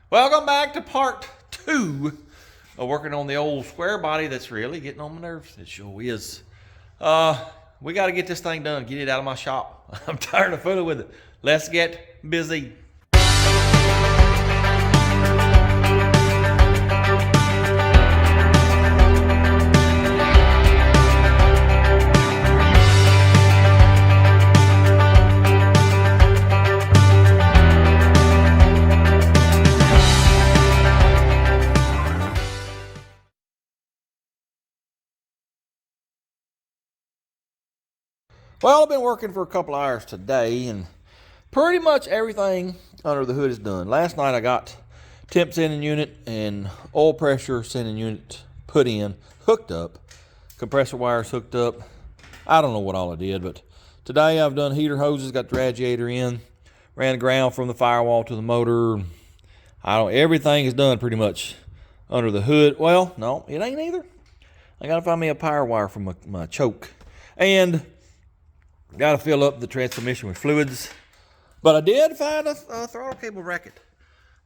Welcome back to part 2 of working on the old square body that's really getting on my nerves. It sure is. We got to get this thing done, get it out of my shop. I'm tired of fooling with it. Let's get busy. Well, I've been working for a couple hours today, and pretty much everything under the hood is done. Last night I got temp sending unit and oil pressure sending unit put in, hooked up, compressor wires hooked up. I don't know what all I did, but today I've done heater hoses, got the radiator in, ran the ground from the firewall to the motor. Everything is done pretty much under the hood. Well, no, it ain't either. I gotta find me a power wire from my choke. And got to fill up the transmission with fluids. But I did find a throttle cable bracket.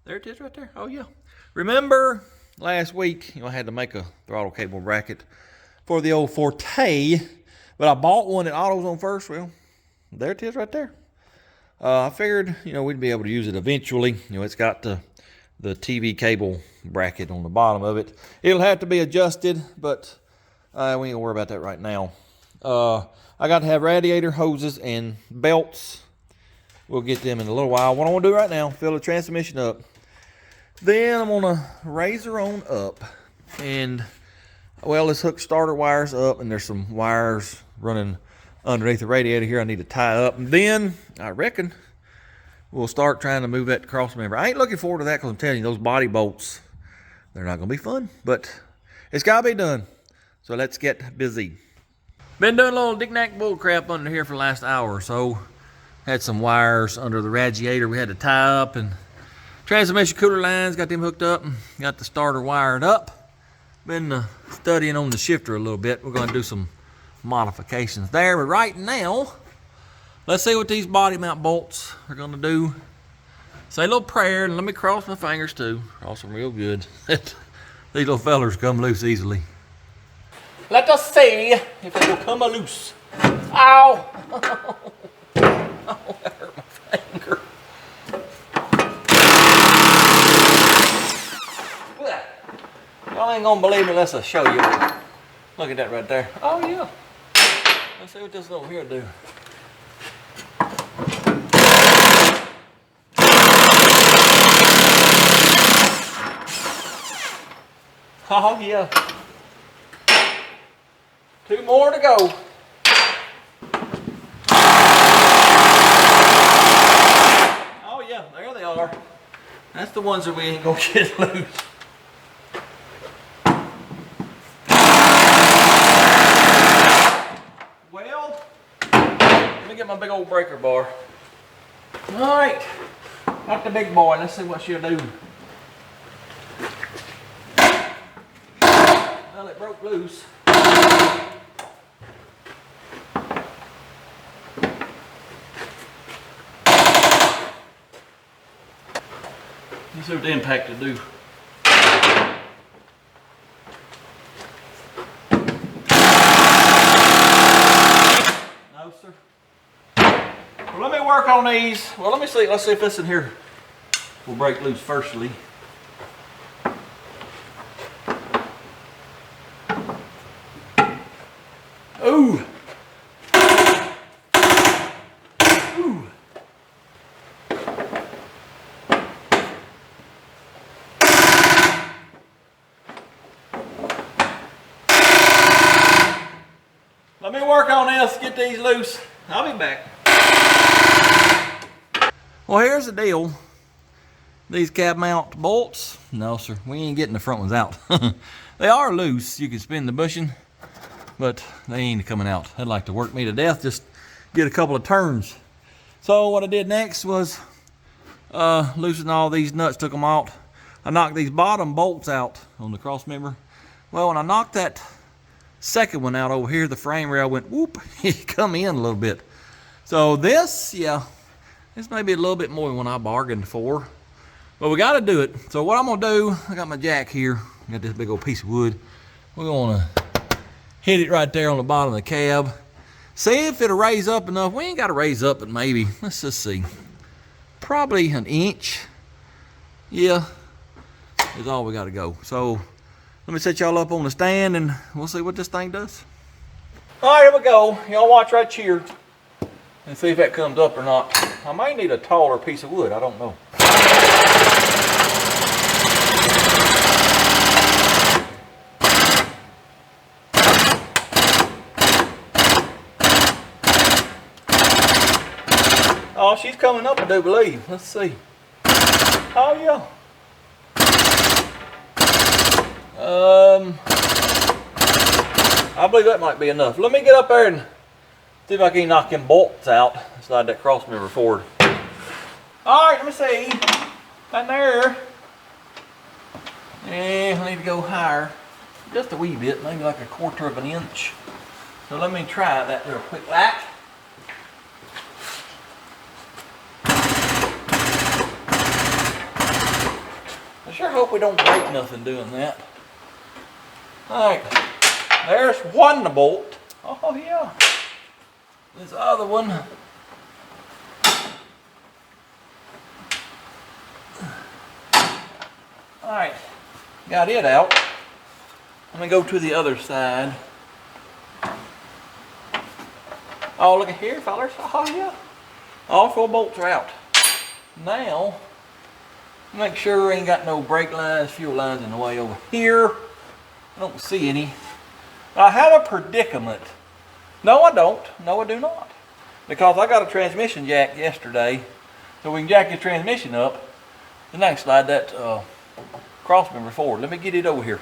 There it is right there. Oh, yeah. Remember last week, I had to make a throttle cable bracket for the old Forte. But I bought one at AutoZone first. Well, there it is right there. I figured, we'd be able to use it eventually. It's got the TV cable bracket on the bottom of it. It'll have to be adjusted, but we ain't gonna worry about that right now. I got to have radiator hoses and belts. We'll get them in a little while. What I want to do right now, fill the transmission up. Then I'm going to raise her on up. And, well, let's hook starter wires up. And there's some wires running underneath the radiator here I need to tie up. And then, I reckon, we'll start trying to move that cross member. I ain't looking forward to that because I'm telling you, those body bolts, they're not going to be fun. But it's got to be done. So let's get busy. Been doing a little knick-knack bull crap under here for the last hour or so. Had some wires under the radiator we had to tie up, and transmission cooler lines, got them hooked up, and got the starter wired up. Been studying on the shifter a little bit. We're going to do some modifications there, but right now, let's see what these body mount bolts are going to do. Say a little prayer, and let me cross my fingers too. Cross them real good. These little fellers come loose easily. Let us see if it will come loose. Ow! Oh, that hurt my finger. Y'all ain't gonna believe me unless I show you. Look at that right there. Oh yeah. Let's see what this little here do. Oh yeah. 2 more to go. Oh yeah, there they are. That's the ones that we ain't gonna get loose. Well, let me get my big old breaker bar. All right, got the big boy. Let's see what she'll do. Well, it broke loose. Let's see what the impact will do. No, sir. Well, let me work on these. Well, let me see. Let's see if this in here will break loose firstly. Ooh. Let me work on this, get these loose. I'll be back. Well, here's the deal. These cab mount bolts, no sir, we ain't getting the front ones out. They are loose, you can spin the bushing, but they ain't coming out. They'd like to work me to death, just get a couple of turns. So what I did next was loosen all these nuts, took them out. I knocked these bottom bolts out on the cross member. Well, when I knocked that second one out over here, the frame rail went whoop, it come in a little bit. So this, yeah, this may be a little bit more than what I bargained for. But we got to do it. So what I'm going to do, I got my jack here. I got this big old piece of wood. We're going to hit it right there on the bottom of the cab. See if it'll raise up enough. We ain't got to raise up, but maybe, let's just see. Probably an inch. Yeah, is all we got to go. So let me set y'all up on the stand and we'll see what this thing does. All right, here we go. Y'all watch right here and see if that comes up or not. I might need a taller piece of wood, I don't know. Oh, she's coming up, I do believe. Let's see. Oh, yeah. I believe that might be enough. Let me get up there and see if I can knock them bolts out. Slide that cross member forward. All right, let me see. Right there. Yeah, I need to go higher. Just a wee bit, maybe like 1/4 of an inch. So let me try that real quick like. I sure hope we don't break nothing doing that. All right, there's one bolt. Oh yeah. This other one. All right, got it out. Let me go to the other side. Oh, look at here, fellas. Oh yeah. All 4 bolts are out. Now, make sure we ain't got no brake lines, fuel lines in the way over here. I don't see any. I have a predicament. No, I don't. No, I do not. Because I got a transmission jack yesterday, so we can jack the transmission up, and I can slide that cross member forward. Let me get it over here.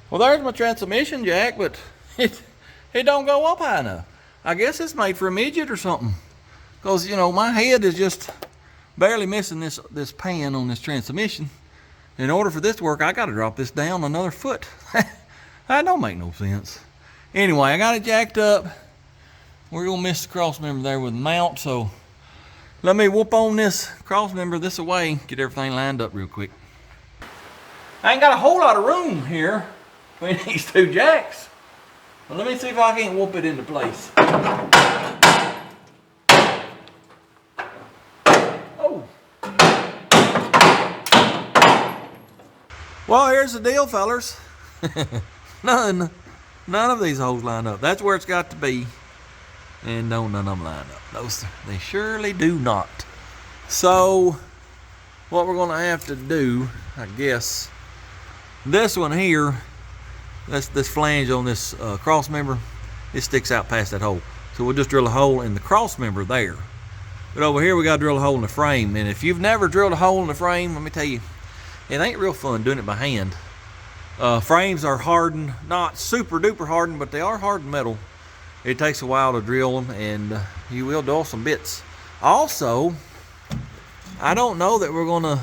Well, there's my transmission jack, but it don't go up high enough. I guess it's made for a midget or something. Because, you know, my head is just barely missing this pan on this transmission. In order for this to work, I got to drop this down another foot. That don't make no sense. Anyway, I got it jacked up. We're going to miss the cross member there with the mount, so let me whoop on this cross member this away, get everything lined up real quick. I ain't got a whole lot of room here between these 2 jacks. But let me see if I can't whoop it into place. Oh. Well, here's the deal, fellers. None of these holes line up. That's where it's got to be. And no, none of them line up. Those, they surely do not. So, what we're going to have to do, I guess, this one here, this flange on this cross member, it sticks out past that hole. So we'll just drill a hole in the cross member there. But over here we got to drill a hole in the frame. And if you've never drilled a hole in the frame, let me tell you, it ain't real fun doing it by hand. Frames are hardened, not super duper hardened, but they are hardened metal. It takes a while to drill them, and you will dull some bits. Also, I don't know that we're gonna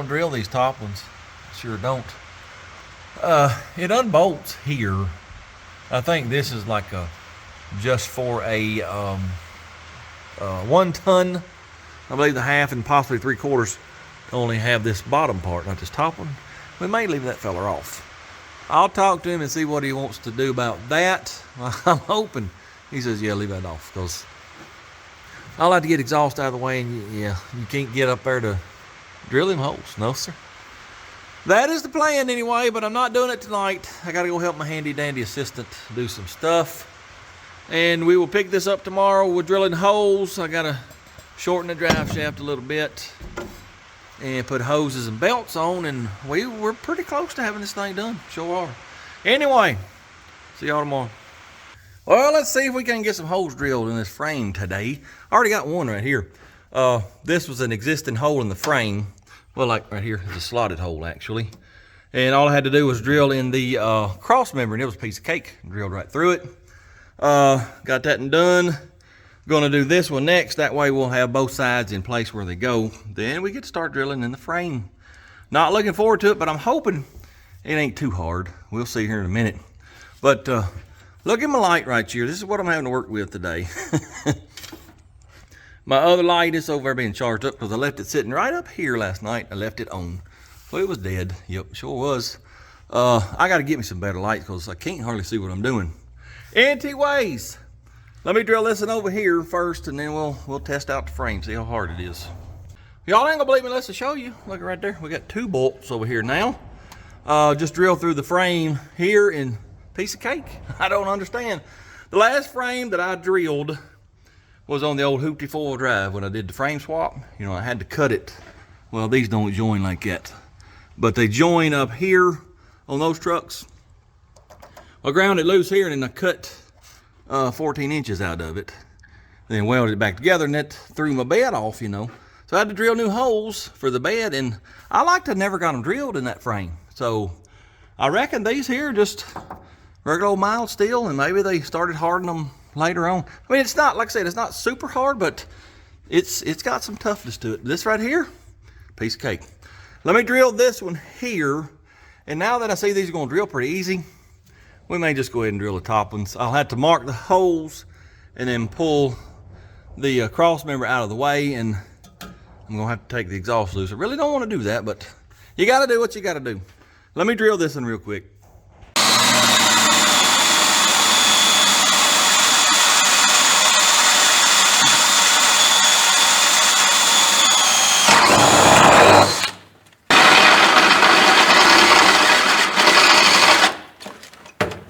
drill these top ones. Sure don't. It unbolts here. I think this is like just for a 1 ton. I believe the half and possibly 3/4 only have this bottom part, not this top one. We may leave that fella off. I'll talk to him and see what he wants to do about that. I'm hoping he says, yeah, leave that off, because I like to get exhaust out of the way, and yeah, you can't get up there to drill them holes. No, sir. That is the plan anyway, but I'm not doing it tonight. I got to go help my handy dandy assistant do some stuff. And we will pick this up tomorrow. We're drilling holes. I got to shorten the drive shaft a little bit and put hoses and belts on, and we're pretty close to having this thing done. Sure are. Anyway, see y'all tomorrow. Well, let's see if we can get some holes drilled in this frame today. I already got one right here. This was an existing hole in the frame. Well, like right here is a slotted hole actually. And all I had to do was drill in the cross member, and it was a piece of cake. Drilled right through it. Got that done. Gonna do this one next. That way we'll have both sides in place where they go. Then we get to start drilling in the frame. Not looking forward to it, but I'm hoping it ain't too hard. We'll see here in a minute. But look at my light right here. This is what I'm having to work with today. My other light is over there being charged up because I left it sitting right up here last night. I left it on. Well, it was dead. Yep, sure was. I got to get me some better lights because I can't hardly see what I'm doing. Anyways, let me drill this one over here first, and then we'll test out the frame, see how hard it is. Y'all ain't gonna believe me unless I show you. Look right there. We got 2 bolts over here now. Just drill through the frame here and piece of cake. I don't understand. The last frame that I drilled was on the old Hoopty 4-wheel drive when I did the frame swap. You know, I had to cut it. Well, these don't join like that, but they join up here on those trucks. I ground it loose here and then I cut 14 inches out of it. Then welded it back together, and that threw my bed off, you know. So I had to drill new holes for the bed, and I like to never got them drilled in that frame. So I reckon these here just regular old mild steel, and maybe they started hardening them later on. I mean, it's not, like I said, it's not super hard, but it's got some toughness to it. This right here, piece of cake. Let me drill this one here, and now that I see these are gonna drill pretty easy, we may just go ahead and drill the top ones. I'll have to mark the holes and then pull the cross member out of the way, and I'm gonna have to take the exhaust loose. I really don't want to do that, but you gotta do what you gotta do. Let me drill this one real quick.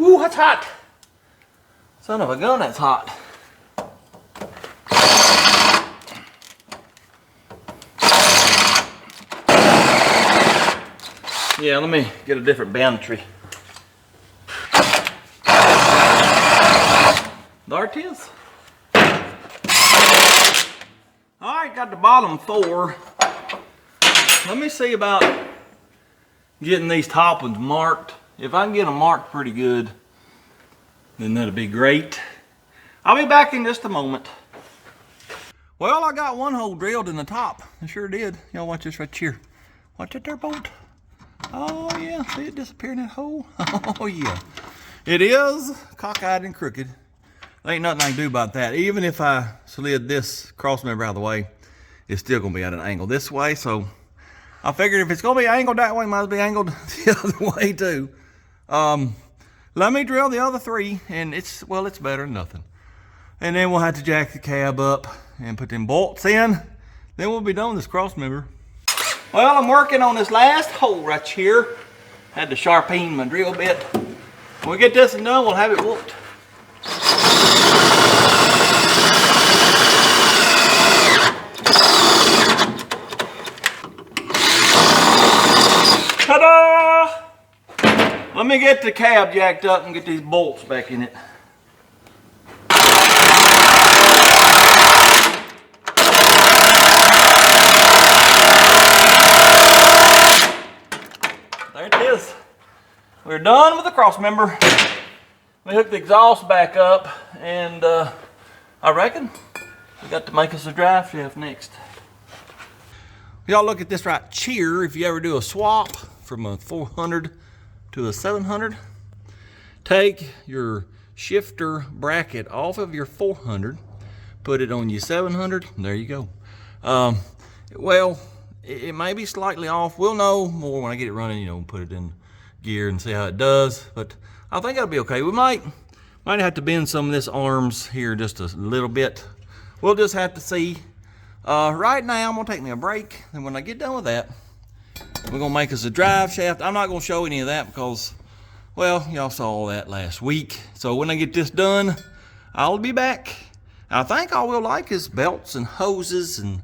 Ooh, that's hot. Son of a gun, that's hot. Yeah, let me get a different boundary. There it is. All right, got the bottom 4. Let me see about getting these top ones marked. If I can get them marked pretty good, then that'd be great. I'll be back in just a moment. Well, I got one hole drilled in the top. I sure did. Y'all watch this right here. Watch it there, bolt. Oh yeah, see it disappear in that hole? Oh yeah. It is cockeyed and crooked. There ain't nothing I can do about that. Even if I slid this cross member out of the way, it's still gonna be at an angle this way. So I figured if it's gonna be angled that way, might as well be angled the other way too. Let me drill the other 3, and it's better than nothing. And then we'll have to jack the cab up and put them bolts in. Then we'll be done with this cross member. Well, I'm working on this last hole right here. Had to sharpen my drill bit. When we get this one done, we'll have it whooped. Ta-da! Let me get the cab jacked up and get these bolts back in it. There it is. We're done with the cross member. We hook the exhaust back up, and I reckon we got to make us a drive shaft next. Y'all look at this right here. If you ever do a swap from a 400 to a 700, take your shifter bracket off of your 400, put it on your 700, and there you go. Well, it may be slightly off. We'll know more when I get it running, you know, put it in gear and see how it does, but I think it'll be okay. We might have to bend some of this arms here just a little bit. We'll just have to see. Right now, I'm gonna take me a break, and when I get done with that, we're gonna make us a drive shaft. I'm not gonna show any of that because, well, y'all saw all that last week. So when I get this done, I'll be back. I think all we'll like is belts and hoses and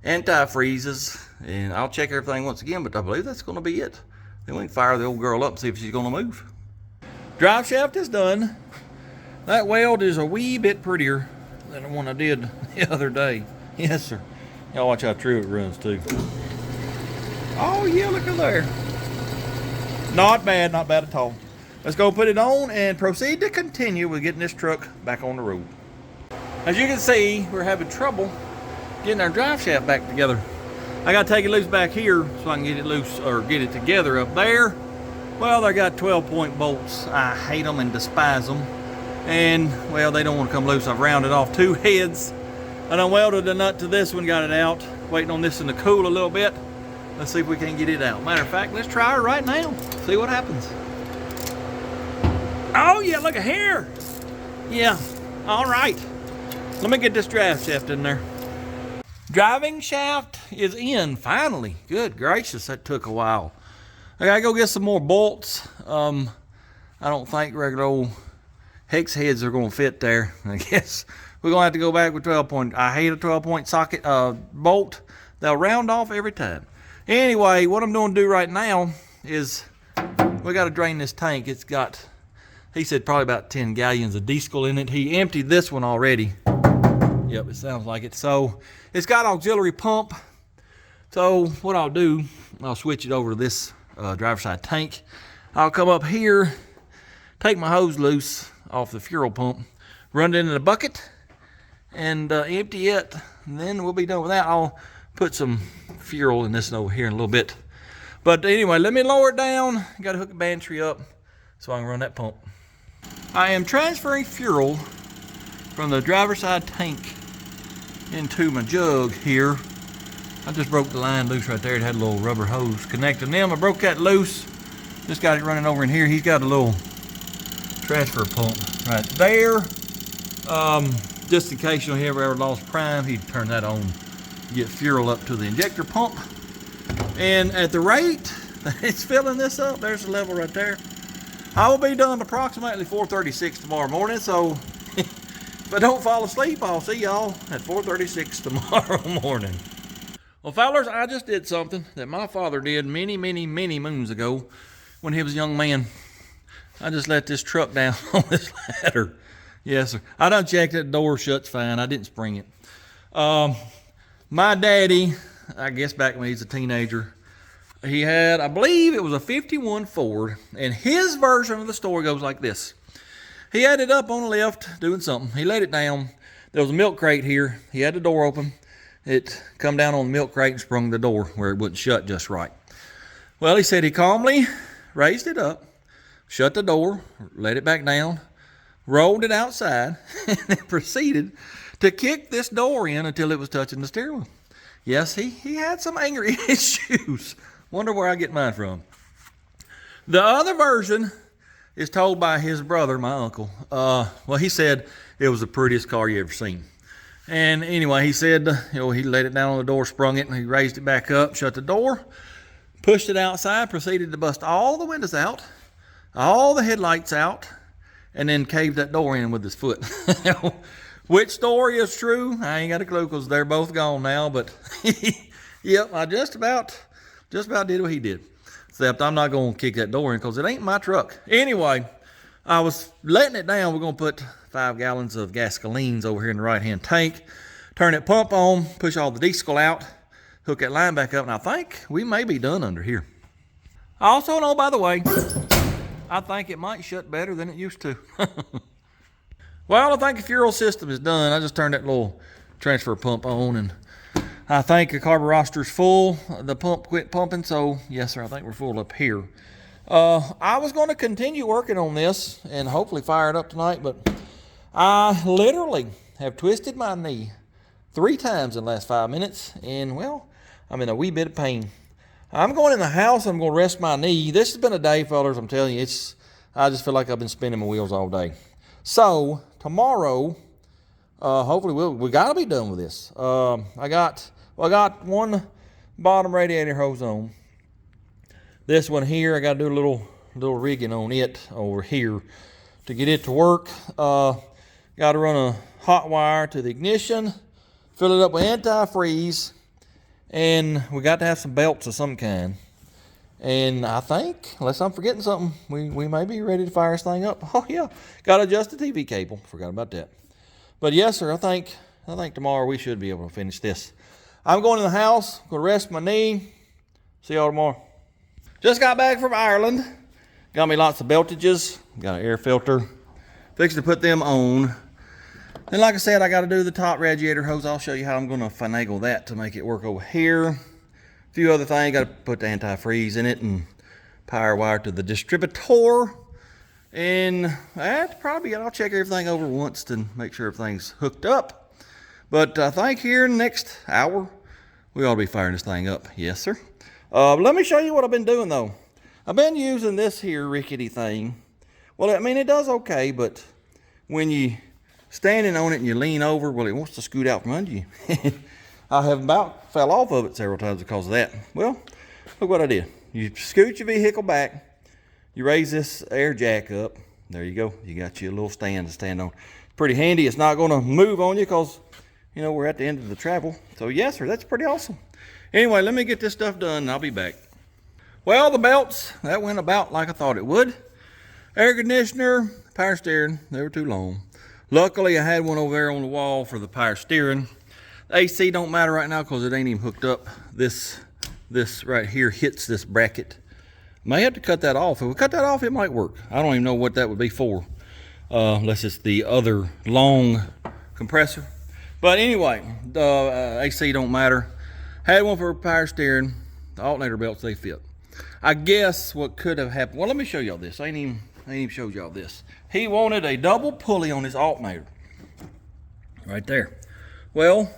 antifreezes, and I'll check everything once again, but I believe that's gonna be it. Then we can fire the old girl up and see if she's gonna move. Drive shaft is done. That weld is a wee bit prettier than the one I did the other day. Yes, sir. Y'all watch how true it runs too. Oh yeah, look at there. Not bad at all. Let's go put it on and proceed to continue with getting this truck back on the road. As you can see, we're having trouble getting our drive shaft back together. I gotta take it loose back here so I can get it loose or get it together up there. Well, they got 12-point bolts. I hate them and despise them. And, well, they don't want to come loose. I've rounded off 2 heads I done welded the nut to this one, got it out. Waiting on this one to cool a little bit. Let's see if we can get it out. Matter of fact, let's try it right now. See what happens. Oh yeah, look at here. Yeah, all right. Let me get this drive shaft in there. Driving shaft is in, finally. Good gracious, that took a while. I gotta go get some more bolts. I don't think regular old hex heads are gonna fit there. I guess we're gonna have to go back with 12 point. I hate a 12 point socket bolt. They'll round off every time. Anyway, what I'm going to do right now is we got to drain this tank. It's got, he said, probably about 10 gallons of diesel in it. He emptied this one already. Yep, it sounds like it. So it's got auxiliary pump. So what I'll do, I'll switch it over to this driver's side tank. I'll come up here, take my hose loose off the fuel pump, run it into the bucket, and empty it. And then we'll be done with that. I'll put some fuel in this over here in a little bit. But anyway, let me lower it down. Got to hook the battery up so I can run that pump. I am transferring fuel from the driver's side tank into my jug here. I just broke the line loose right there. It had a little rubber hose connecting them. I broke that loose. Just got it running over in here. He's got a little transfer pump right there. Just in case you know, he ever lost prime, he'd turn that on, get fuel up to the injector pump. And at the rate that it's filling this up, there's the level right there. I will be done approximately 4:36 tomorrow morning. So if I don't fall asleep, I'll see y'all at 4:36 tomorrow morning. Well, fellers, I just did something that my father did many moons ago when he was a young man. I just let this truck down on this ladder. Yes, sir. I done checked it. The door shuts fine. I didn't spring it. My daddy, I guess back when he was a teenager, he had, I believe it was a 51 Ford, and his version of the story goes like this. He had it up on the left doing something. He let it down. There was a milk crate here. He had the door open. It come down on the milk crate and sprung the door where it wouldn't shut just right. Well, he said he calmly raised it up, shut the door, let it back down, rolled it outside, and then proceeded to kick this door in until it was touching the steering wheel. Yes, he had some anger issues. Wonder where I get mine from. The other version is told by his brother, my uncle. Well, he said it was the prettiest car you ever seen. And anyway, he said, he laid it down on the door, sprung it, and he raised it back up, shut the door, pushed it outside, proceeded to bust all the windows out, all the headlights out, and then caved that door in with his foot. Which story is true? I ain't got a clue because they're both gone now. But yep, I just about did what he did. Except I'm not going to kick that door in because it ain't my truck. Anyway, I was letting it down. We're going to put 5 gallons of gasolines over here in the right-hand tank. Turn that pump on, push all the diesel out, hook that line back up, and I think we may be done under here. I also know, by the way, I think it might shut better than it used to. Well, I think the fuel system is done. I just turned that little transfer pump on, and I think the carburetor's full. The pump quit pumping, so yes, sir, I think we're full up here. I was going to continue working on this and hopefully fire it up tonight, but I literally have twisted my knee 3 times in the last 5 minutes, and well, I'm in a wee bit of pain. I'm going in the house. I'm going to rest my knee. This has been a day, fellas. I'm telling you, I just feel like I've been spinning my wheels all day. So tomorrow, hopefully we got to be done with this. I got one bottom radiator hose on. This one here, I got to do a little rigging on it over here to get it to work. Got to run a hot wire to the ignition, fill it up with antifreeze, and we got to have some belts of some kind. And I think, unless I'm forgetting something, we may be ready to fire this thing up. Oh yeah, got to adjust the TV cable. Forgot about that. But yes, sir, I think tomorrow we should be able to finish this. I'm going to the house, going to rest my knee. See y'all tomorrow. Just got back from Ireland. Got me lots of beltages. Got an air filter. Fixing to put them on. And like I said, I got to do the top radiator hose. I'll show you how I'm going to finagle that to make it work over here. A few other things. Got to put the antifreeze in it and power wire to the distributor. And that's probably it. I'll check everything over once to make sure everything's hooked up. But I think here in the next hour, we ought to be firing this thing up. Yes, sir. Let me show you what I've been doing, though. I've been using this here rickety thing. Well, I mean, it does okay, but when you standing on it and you lean over, well, it wants to scoot out from under you. I have about fell off of it several times because of that. Well, look what I did. You scoot your vehicle back, you raise this air jack up. There you go. You got your little stand to stand on. Pretty handy. It's not going to move on you because, you know, we're at the end of the travel. So yes, sir, that's pretty awesome. Anyway, let me get this stuff done and I'll be back. Well, the belts, that went about like I thought it would. Air conditioner, power steering, they were too long. Luckily, I had one over there on the wall for the power steering. The AC don't matter right now because it ain't even hooked up. This right here hits this bracket. May have to cut that off. If we cut that off, it might work. I don't even know what that would be for, unless it's the other long compressor. But anyway, the AC don't matter. Had one for power steering. The alternator belts, they fit. I guess what could have happened, well, let me show y'all this. I ain't even showed y'all this. He wanted a double pulley on his alternator. Right there. Well,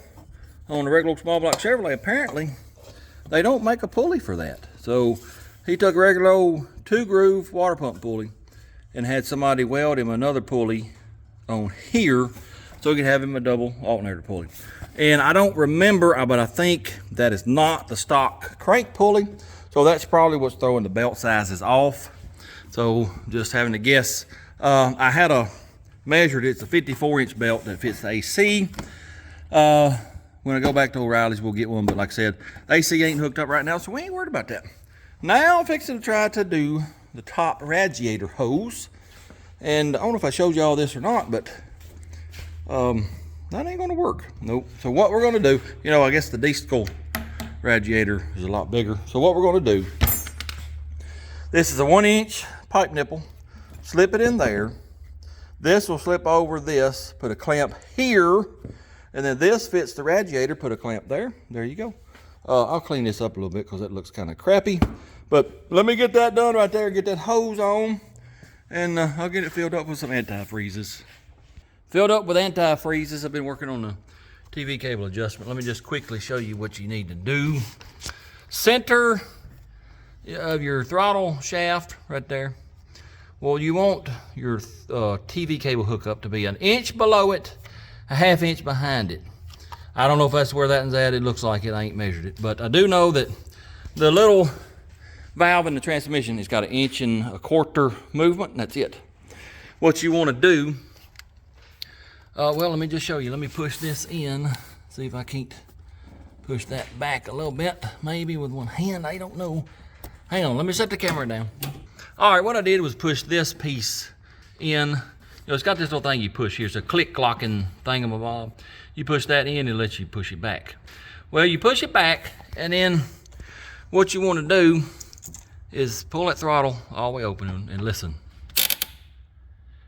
on the regular small block Chevrolet, apparently, they don't make a pulley for that. So he took a regular old 2-groove water pump pulley and had somebody weld him another pulley on here so he could have him a double alternator pulley. And I don't remember, but I think that is not the stock crank pulley. So that's probably what's throwing the belt sizes off. So just having to guess. I had measured it. It's a 54-inch belt that fits the AC. When I go back to O'Reilly's, we'll get one. But like I said, the AC ain't hooked up right now, so we ain't worried about that. Now I'm fixing to try to do the top radiator hose. And I don't know if I showed y'all this or not, but that ain't gonna work. Nope. So what we're gonna do, you know, I guess the diesel radiator is a lot bigger. So what we're gonna do, this is a 1-inch pipe nipple. Slip it in there. This will slip over this, put a clamp here, and then this fits the radiator, put a clamp there. There you go. I'll clean this up a little bit because that looks kind of crappy. But let me get that done right there, get that hose on, and I'll get it filled up with some antifreezes. Filled up with antifreezes. I've been working on the TV cable adjustment. Let me just quickly show you what you need to do. Center of your throttle shaft right there. Well, you want your TV cable hookup to be 1 inch below it, a 1/2 inch behind it. I don't know if that's where that one's at. It looks like it. I ain't measured it. But I do know that the little valve in the transmission has got 1.25 inch movement, and that's it. What you want to do, well, let me just show you. Let me push this in. See if I can't push that back a little bit. Maybe with one hand. I don't know. Hang on. Let me set the camera down. All right. What I did was push this piece in. You know, it's got this little thing you push here. It's a click-clocking thingamabob. You push that in, it lets you push it back. Well, you push it back, and then what you want to do is pull that throttle all the way open and listen.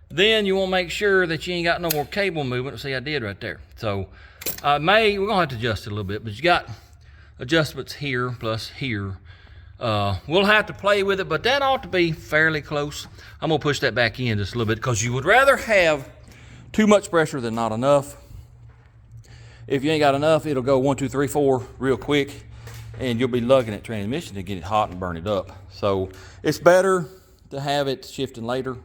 Then you want to make sure that you ain't got no more cable movement. See, I did right there. So we're gonna have to adjust it a little bit, but you got adjustments here plus here. We'll have to play with it, but that ought to be fairly close. I'm gonna push that back in just a little bit because you would rather have too much pressure than not enough. If you ain't got enough, it'll go 1, 2, 3, 4 real quick, and you'll be lugging that transmission to get it hot and burn it up. So it's better to have it shifting later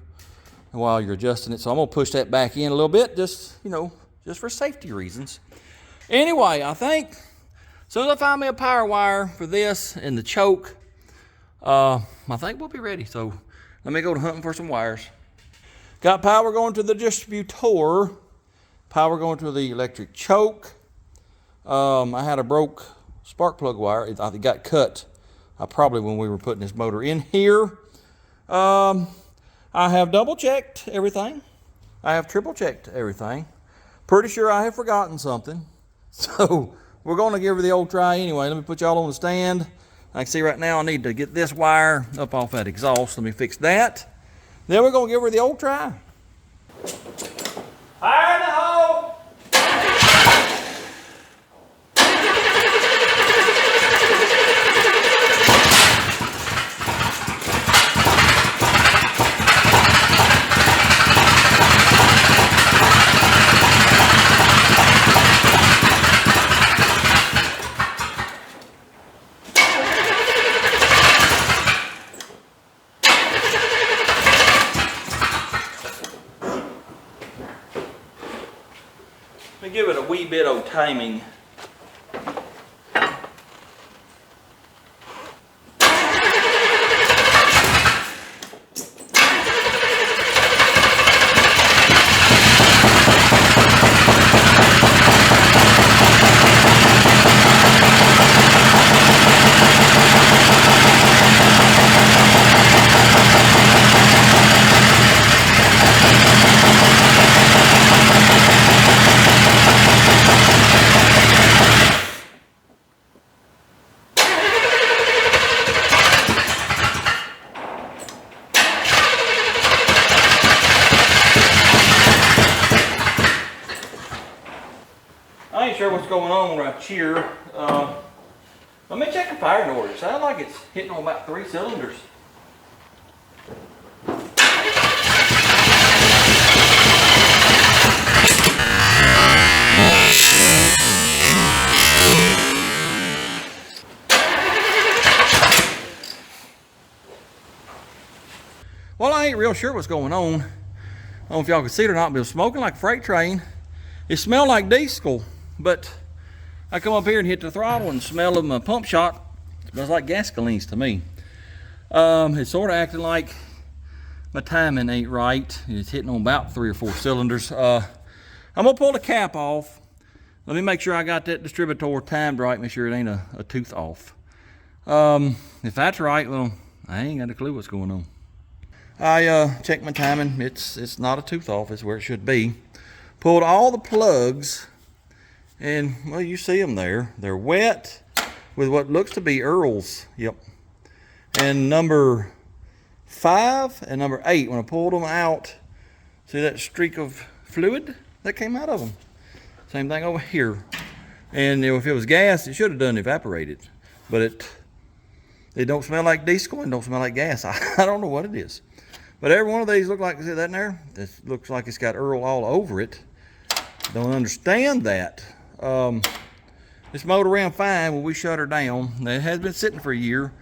while you're adjusting it. So I'm gonna push that back in a little bit, just, you know, just for safety reasons. Anyway, I think as soon as I find me a power wire for this and the choke, I think we'll be ready. So let me go to hunting for some wires. Got power going to the distributor, power going to the electric choke. I had a broke spark plug wire. It got cut probably when we were putting this motor in here. I have double checked everything. I have triple checked everything. Pretty sure I have forgotten something. So we're going to give her the old try anyway. Let me put y'all on the stand. I can see right now I need to get this wire up off that exhaust. Let me fix that. Then we're going to give her the old try. Fire in the hole! give it a wee bit of timing. I ain't sure what's going on right here. Let me check the firing order. It sounds like it's hitting on about 3 cylinders. Well, I ain't real sure what's going on. I don't know if y'all can see it or not, but it was smoking like a freight train. It smelled like diesel, but I come up here and hit the throttle and smell of my pump shot. It smells like gasolines to me. It's sort of acting like my timing ain't right. It's hitting on about 3 or 4 cylinders. I'm gonna pull the cap off. Let me make sure I got that distributor timed right, make sure it ain't a tooth off. If that's right, well, I ain't got a clue what's going on. I checked my timing. It's not a tooth off, it's where it should be. Pulled all the plugs, and well, you see them there. They're wet with what looks to be Earl's. Yep. And number 5 and number 8, when I pulled them out, see that streak of fluid that came out of them? Same thing over here. And if it was gas, it should have done evaporated. But it don't smell like diesel and don't smell like gas. I don't know what it is. But every one of these look like, see that in there? This looks like it's got Earl all over it. Don't understand that. This motor ran fine when we shut her down. It has been sitting for a year.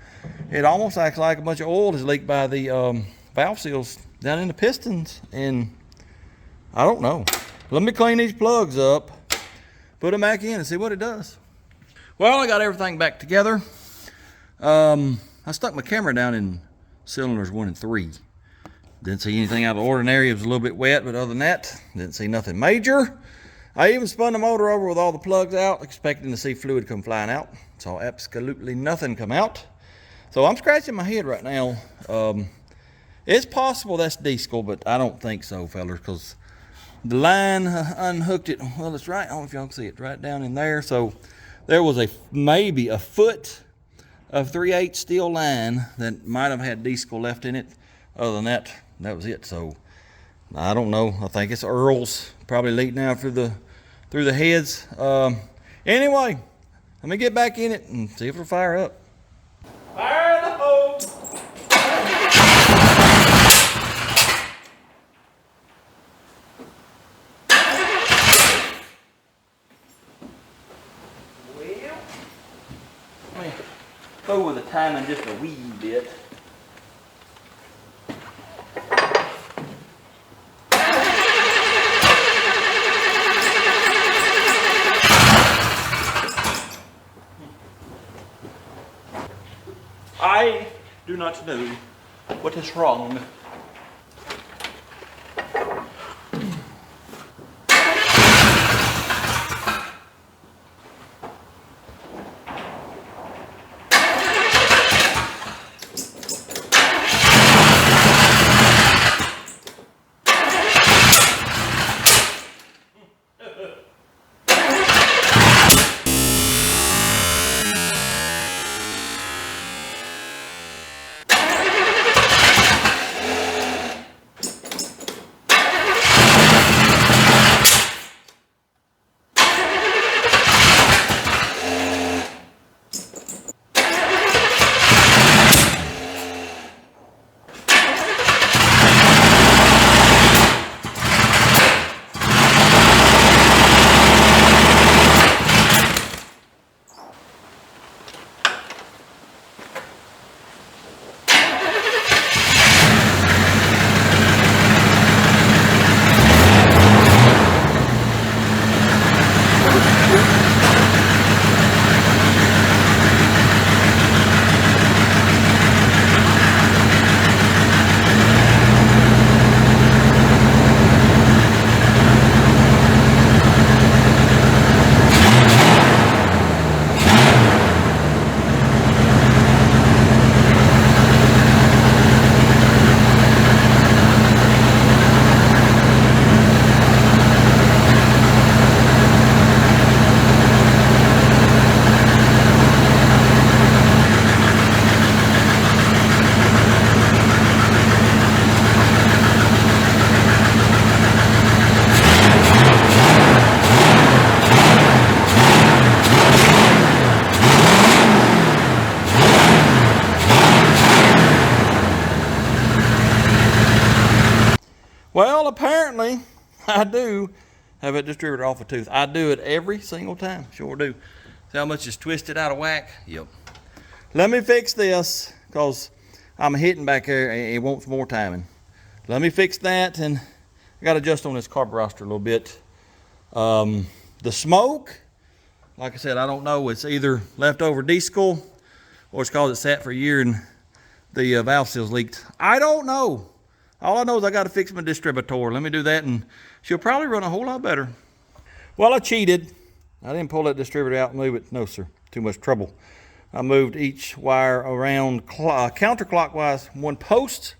It almost acts like a bunch of oil is leaked by the valve seals down in the pistons, and I don't know. Let me clean these plugs up, put them back in and see what it does. Well, I got everything back together. I stuck my camera down in cylinders 1 and 3. Didn't see anything out of the ordinary. It was a little bit wet, but other than that, didn't see nothing major. I even spun the motor over with all the plugs out, expecting to see fluid come flying out. Saw absolutely nothing come out. So I'm scratching my head right now. It's possible that's diesel, but I don't think so, fellas, because the line unhooked it. Well, it's right, I don't know if y'all can see it, right down in there. So there was maybe a foot of 3/8 steel line that might have had diesel left in it. Other than that, that was it. So I don't know. I think it's Earl's, probably leaked now through the heads. Anyway, let me get back in it and see if it'll fire up. Fire the hose. Well, let me go with the timing just a wee bit. I do not know what is wrong. Well, apparently I do have a distributor off a tooth. I do it every single time, sure do. See how much is twisted out of whack? Yep. Let me fix this, because I'm hitting back there and it wants more timing. Let me fix that, and I got to adjust on this carburetor a little bit. The smoke, like I said, I don't know. It's either leftover diesel or it's because it sat for a year and the valve seals leaked. I don't know. All I know is I got to fix my distributor. Let me do that, and she'll probably run a whole lot better. Well, I cheated. I didn't pull that distributor out and move it. No, sir. Too much trouble. I moved each wire around counterclockwise one post.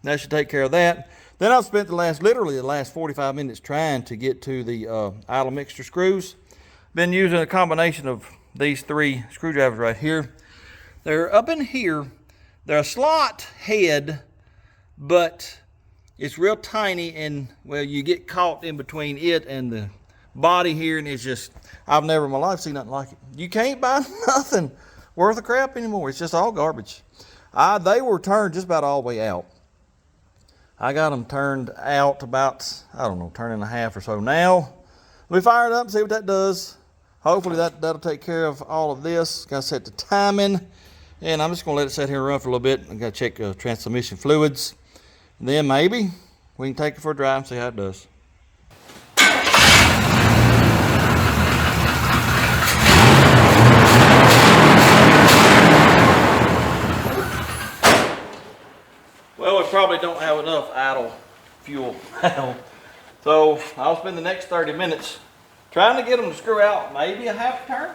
That should take care of that. Then I've spent literally the last 45 minutes trying to get to the idle mixture screws. Been using a combination of these 3 screwdrivers right here. They're up in here. They're a slot head, but it's real tiny, and well, you get caught in between it and the body here, and it's just, I've never in my life seen nothing like it. You can't buy nothing worth of crap anymore. It's just all garbage. They were turned just about all the way out. I got them turned out about, I don't know, turn and a half or so now. Let me fire it up and see what that does. Hopefully that'll take care of all of this. Got to set the timing, and I'm just going to let it sit here and run for a little bit. I got to check transmission fluids. And then maybe we can take it for a drive and see how it does. Well, we probably don't have enough idle fuel now. So I'll spend the next 30 minutes trying to get them to screw out maybe a half turn.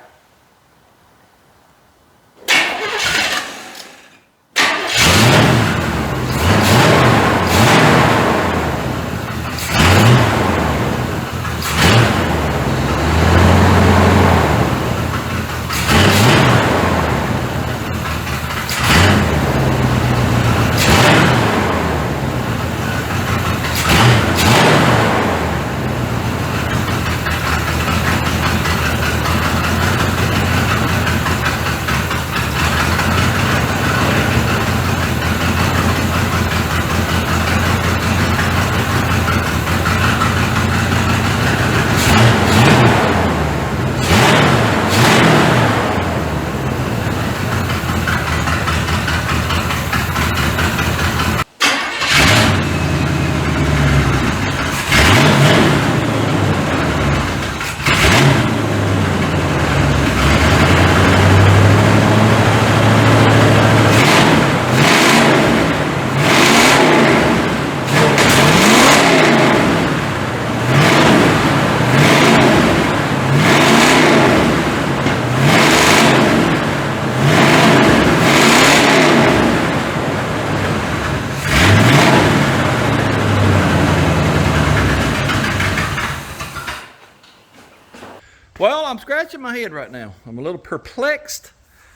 Well, I'm scratching my head right now. I'm a little perplexed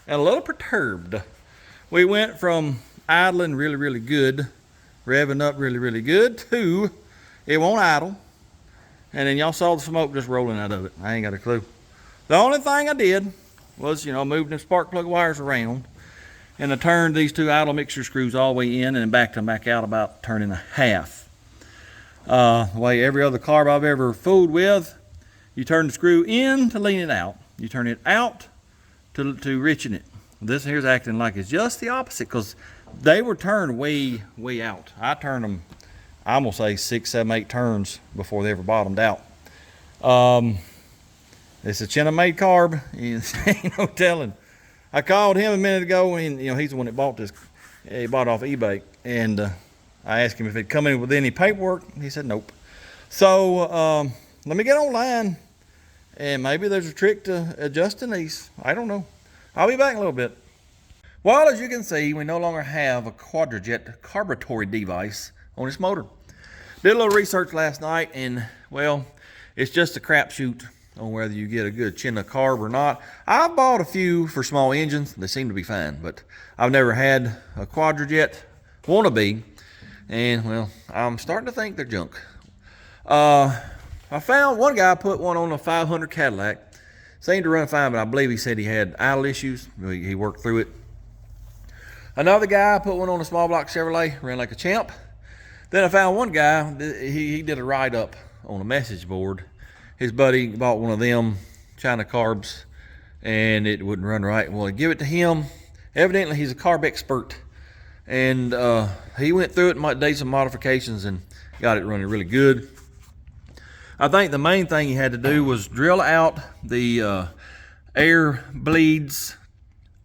and a little perturbed. We went from idling really, really good, revving up really, really good, to it won't idle. And then y'all saw the smoke just rolling out of it. I ain't got a clue. The only thing I did was, moved the spark plug wires around, and I turned these 2 idle mixture screws all the way in and backed them back out about a turn and a half. The way every other carb I've ever fooled with, you turn the screw in to lean it out. You turn it out to richen it. This here's acting like it's just the opposite, because they were turned way, way out. I turned them, I'm gonna say 6, 7, 8 turns before they ever bottomed out. It's a China-made carb. Ain't no telling. I called him a minute ago, and he's the one that bought this. He bought it off eBay, and I asked him if it'd come in with any paperwork. He said nope. So let me get online, and maybe there's a trick to adjusting these. I don't know. I'll be back in a little bit. Well, as you can see, we no longer have a quadrajet carburetor device on this motor. Did a little research last night, and well, it's just a crapshoot on whether you get a good China carb or not. I've bought a few for small engines. They seem to be fine, but I've never had a quadrajet wannabe, and well, I'm starting to think they're junk. I found one guy put one on a 500 Cadillac. Seemed to run fine, but I believe he said he had idle issues. He worked through it. Another guy put one on a small block Chevrolet, ran like a champ. Then I found one guy, he did a write-up on a message board. His buddy bought one of them China carbs, and it wouldn't run right. Well, I give it to him. Evidently, he's a carb expert, and he went through it and did some modifications and got it running really good. I think the main thing he had to do was drill out the air bleeds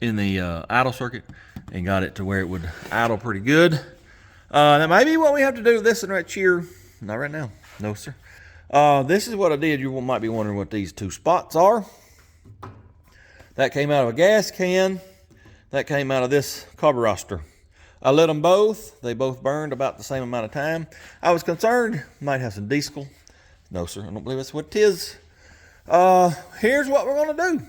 in the idle circuit and got it to where it would idle pretty good. Now maybe what we have to do to this one right here, not right now, no sir. This is what I did. You might be wondering what these two spots are. That came out of a gas can. That came out of this carburetor. I lit them both. They both burned about the same amount of time. I was concerned might have some diesel. No sir, I don't believe that's what it is. Here's what we're gonna do.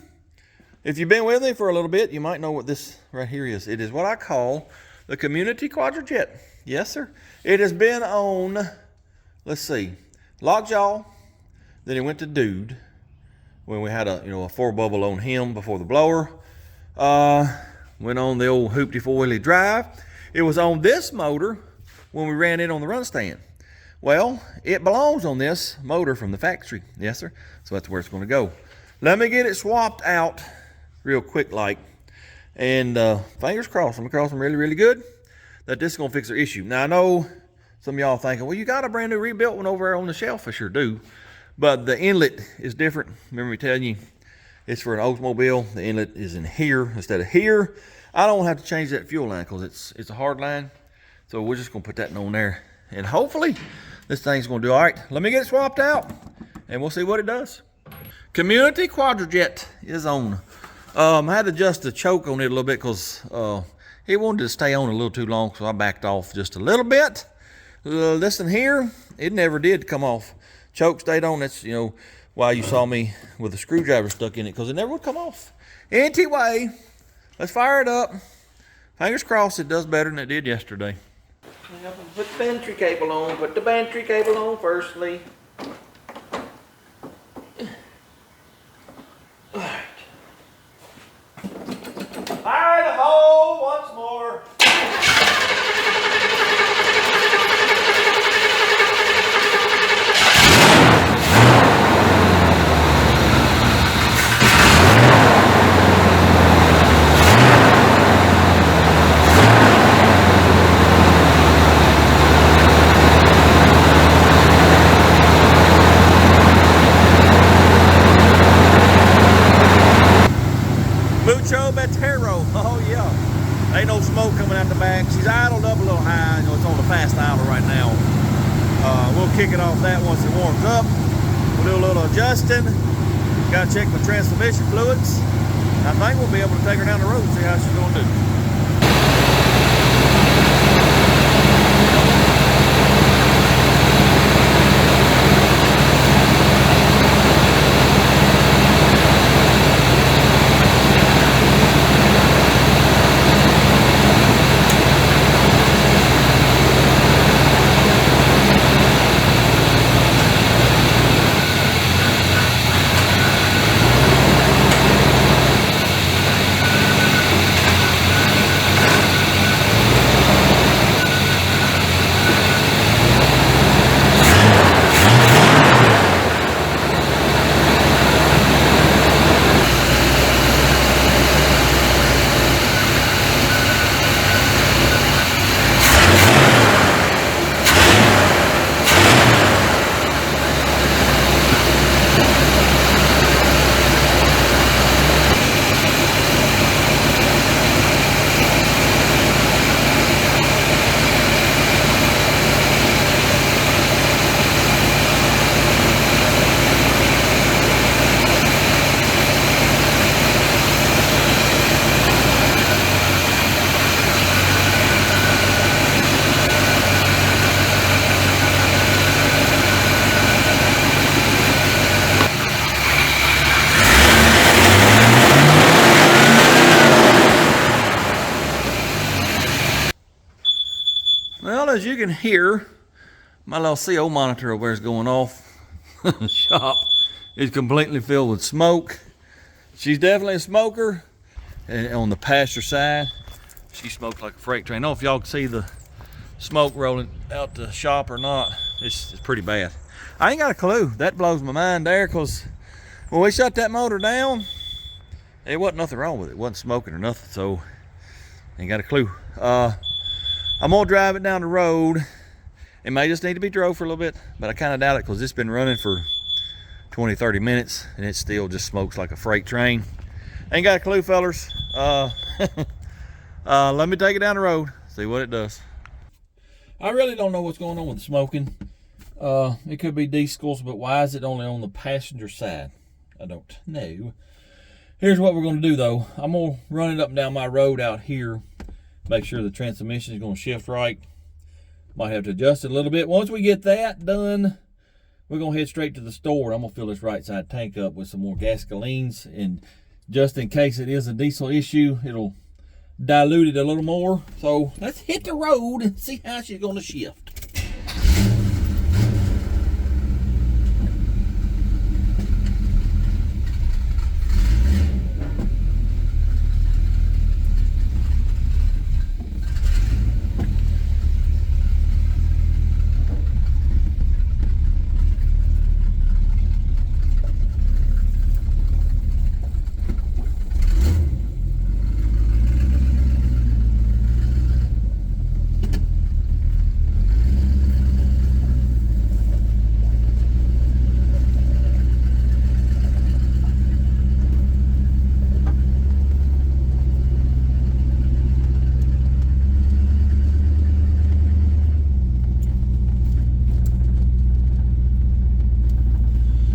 If you've been with me for a little bit, you might know what this right here is. It is what I call the Community Quadrajet. Yes, sir. It has been on, let's see, Lockjaw. Then it went to Dude when we had a 4 bubble on him before the blower. Went on the old Hoopty 4-wheelie drive. It was on this motor when we ran it on the run stand. Well, it belongs on this motor from the factory. Yes, sir. So that's where it's going to go. Let me get it swapped out real quick like. And fingers crossed, I'm crossing really, really good that this is going to fix their issue. Now, I know some of y'all thinking, well, you got a brand new rebuilt one over there on the shelf. I sure do. But the inlet is different. Remember me telling you, it's for an Oldsmobile. The inlet is in here instead of here. I don't have to change that fuel line because it's a hard line. So we're just going to put that on there. And hopefully, this thing's going to do all right. Let me get it swapped out, and we'll see what it does. Community Quadrajet is on. I had to adjust the choke on it a little bit because it wanted to stay on a little too long, so I backed off just a little bit. This one here, it never did come off. Choke stayed on. That's, why you saw me with a screwdriver stuck in it, because it never would come off. Anyway, let's fire it up. Fingers crossed it does better than it did yesterday. Put the battery cable on. Put the battery cable on firstly. Alright. Fire the hole once more. Oh yeah, ain't no smoke coming out the back. She's idled up a little high. It's on the fast idle right now. We'll kick it off that once it warms up. We'll do a little adjusting. Got to check my transmission fluids. I think we'll be able to take her down the road and see how she's going to do. Well, as you can hear, my little CO monitor over there is going off. The shop is completely filled with smoke. She's definitely a smoker. And on the passenger side, she smokes like a freight train. I don't know if y'all can see the smoke rolling out the shop or not. It's pretty bad. I ain't got a clue. That blows my mind there, because when we shut that motor down, there wasn't nothing wrong with it. It wasn't smoking or nothing, so ain't got a clue. I'm gonna drive it down the road. It may just need to be drove for a little bit, but I kind of doubt it, because it's been running for 20-30 minutes and it still just smokes like a freight train. Ain't got a clue, fellers. Let me take it down the road, see what it does. I really don't know what's going on with the smoking. It could be diesels, but why is it only on the passenger side? I don't know. Here's what we're going to do, though. I'm going to run it up and down my road out here, make sure the transmission is going to shift right. Might have to adjust it a little bit. Once we get that done, we're going to head straight to the store. I'm going to fill this right side tank up with some more gasolines, and just in case it is a diesel issue, it'll dilute it a little more. So let's hit the road and see how she's going to shift.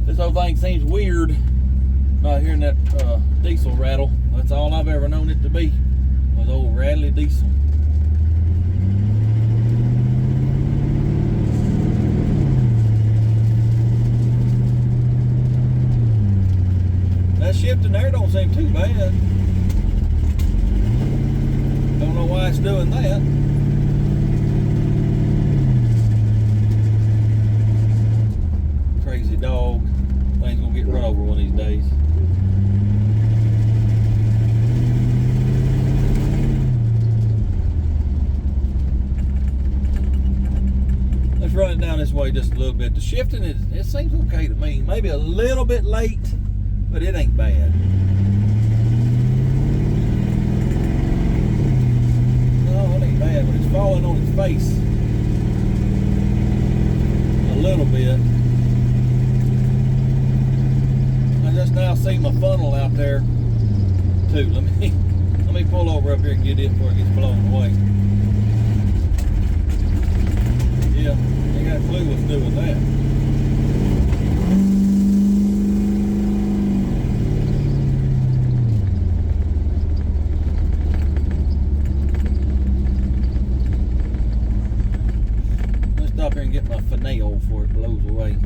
This whole thing seems weird, not hearing that diesel rattle. That's all I've ever known it to be, was old rattly diesel. That shifting there don't seem too bad. Don't know why it's doing that. Crazy dog. Thing's gonna get run over one of these days. Let's run it down this way just a little bit. The shifting it seems okay to me. Maybe a little bit late, but it ain't bad. No, it ain't bad, but it's falling on its face a little bit. I just now see my funnel out there too. Let me pull over up here and get it before it gets blown away. Yeah, ain't got a clue what's doing that. Let's stop here and get my finale before it blows away.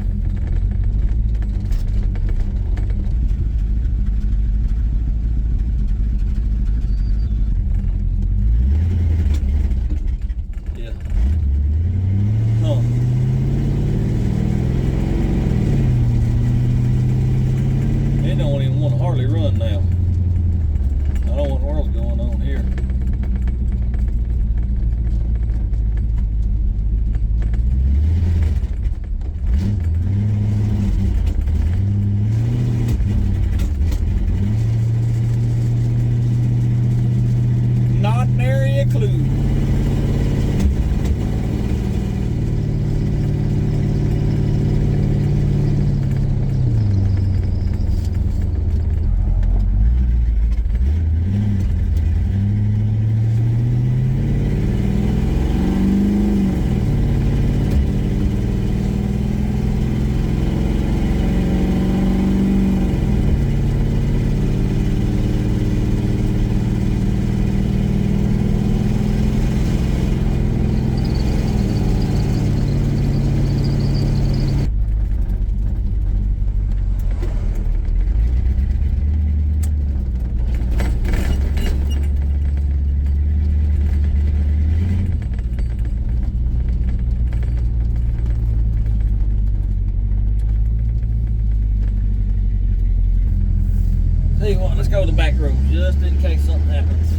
Tell you what, let's go to the back road just in case something happens.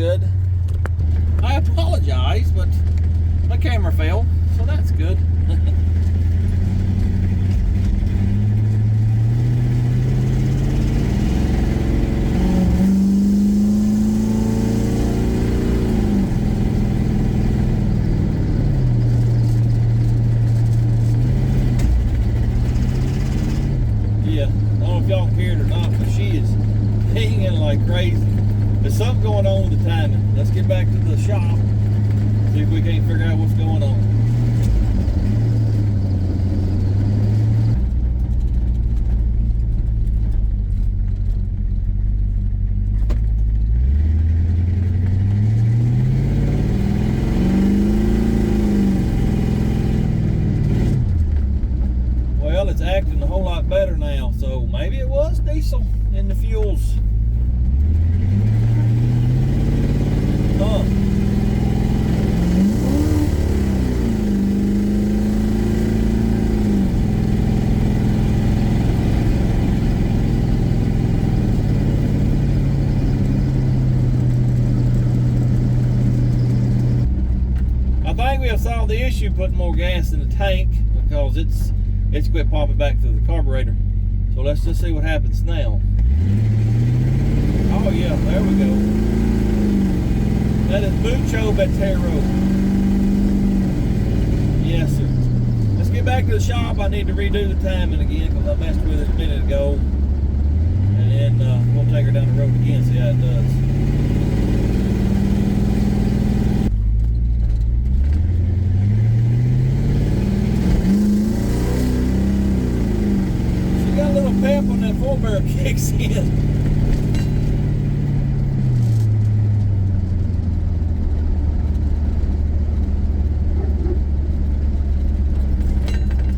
good. I apologize, but my camera fell, so that's good. Yeah, I don't know if y'all can hear it or not, but she is hanging like crazy. There's something going on with the timing. Let's get back to the shop, see if we can't figure out what's going on. Well, it's acting a whole lot better now, so maybe it was diesel in the fuels. Huh. I think we have solved the issue putting more gas in the tank, because it's quit popping back through the carburetor. So let's just see what happens now. Oh yeah, there we go. That is mucho betero. Yes, sir. Let's get back to the shop. I need to redo the timing again because I messed with it a minute ago. And then we'll take her down the road again, see how it does. Pep when that 4-barrel kicks in.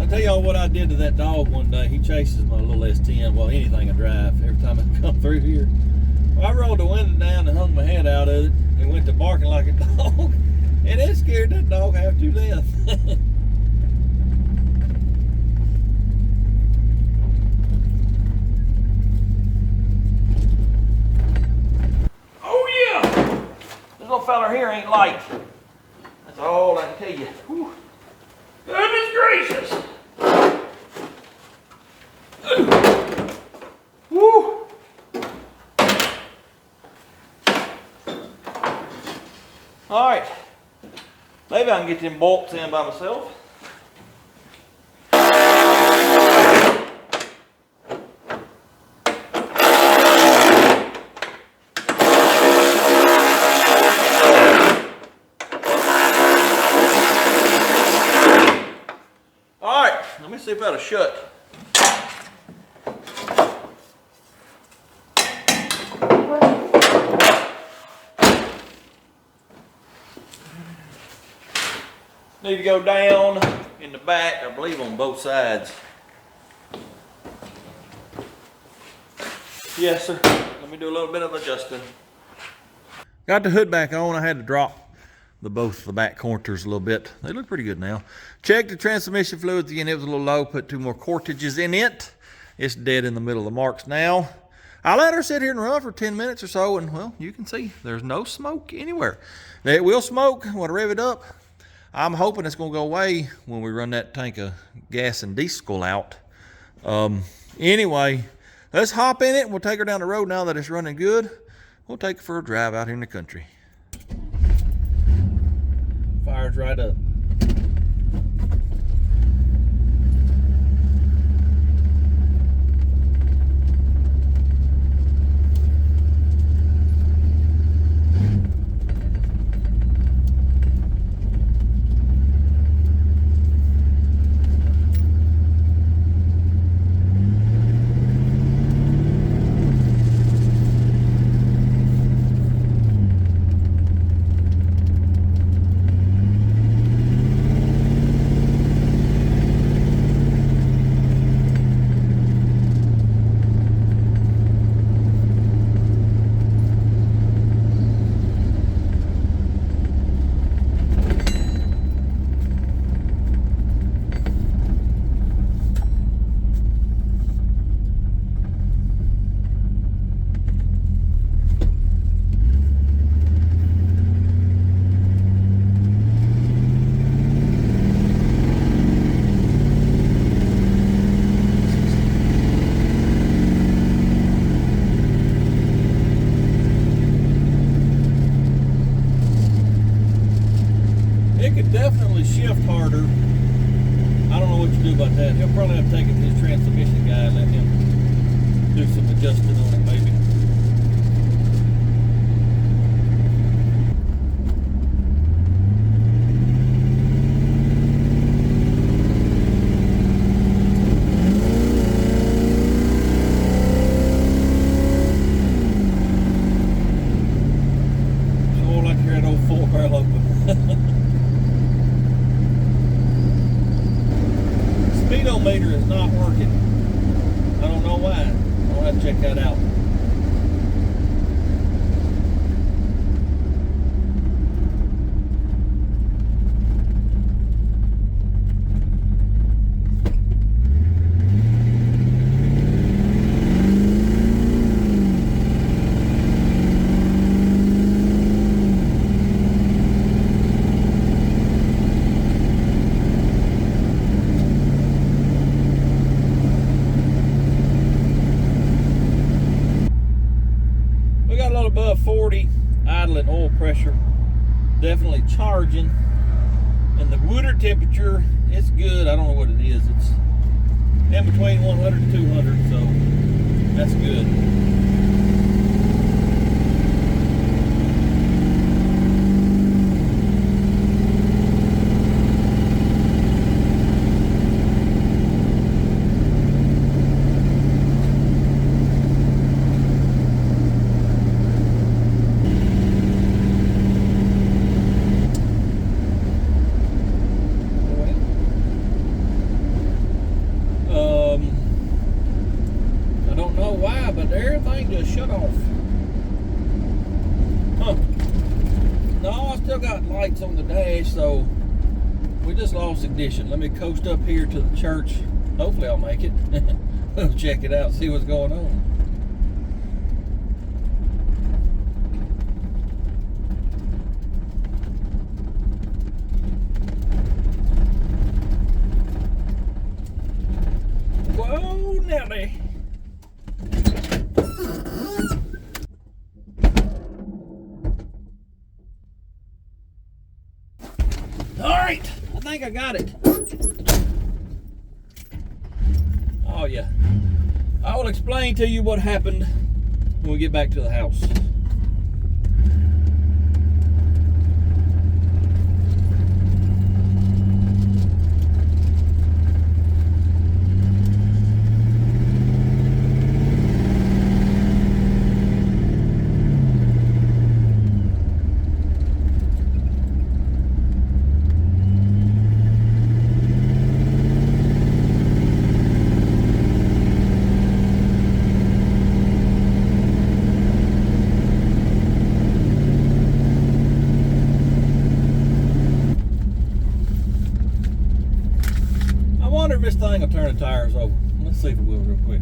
I'll tell y'all what I did to that dog one day. He chases my little S10, well, anything I drive, every time I come through here. Well, I rolled the window down and hung my head out of it and went to barking like a dog. And it scared that dog half to death. Little fella here ain't light. That's all I can tell you. Whew. Goodness gracious. Woo. All right. Maybe I can get them bolts in by myself. Let me see if that'll shut. Need to go down in the back, I believe on both sides. Yes, sir. Let me do a little bit of adjusting. Got the hood back on. I had to drop both the back corners a little bit. They look pretty good now. Checked the transmission fluids again. It was a little low. Put 2 more quartages in it. It's dead in the middle of the marks now. I let her sit here and run for 10 minutes or so, and well, you can see there's no smoke anywhere. It will smoke when I rev it up. I'm hoping it's going to go away when we run that tank of gas and diesel out. Anyway, let's hop in it and we'll take her down the road now that it's running good. We'll take her for a drive out here in the country. Fires right up. what you do about that. He'll probably have to take it to his transmission guy and let him do some adjusting on it maybe. Sure like you're at old Fort Barrel open. Speedometer is not working. I don't know why. I'll have to check that out. Above 40, idling oil pressure, definitely charging, and the water temperature, it's good. I don't know what it is. It's in between 100 and 200, so that's good. But everything just shut off. Huh. No, I still got lights on the dash, so we just lost ignition. Let me coast up here to the church. Hopefully I'll make it. We'll check it out, see what's going on. Whoa, Nelly. Alright, I think I got it. Oh yeah. I will explain to you what happened when we get back to the house. I wonder if this thing will turn the tires over. Let's see if it will real quick.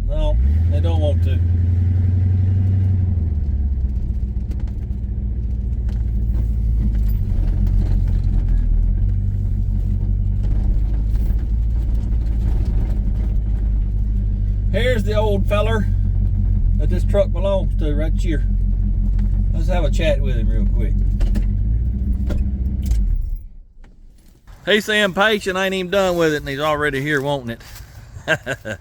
No, they don't want to. Here's the old feller that this truck belongs to right here. Let's have a chat with him real quick. He's saying patient, ain't even done with it, and he's already here wanting it.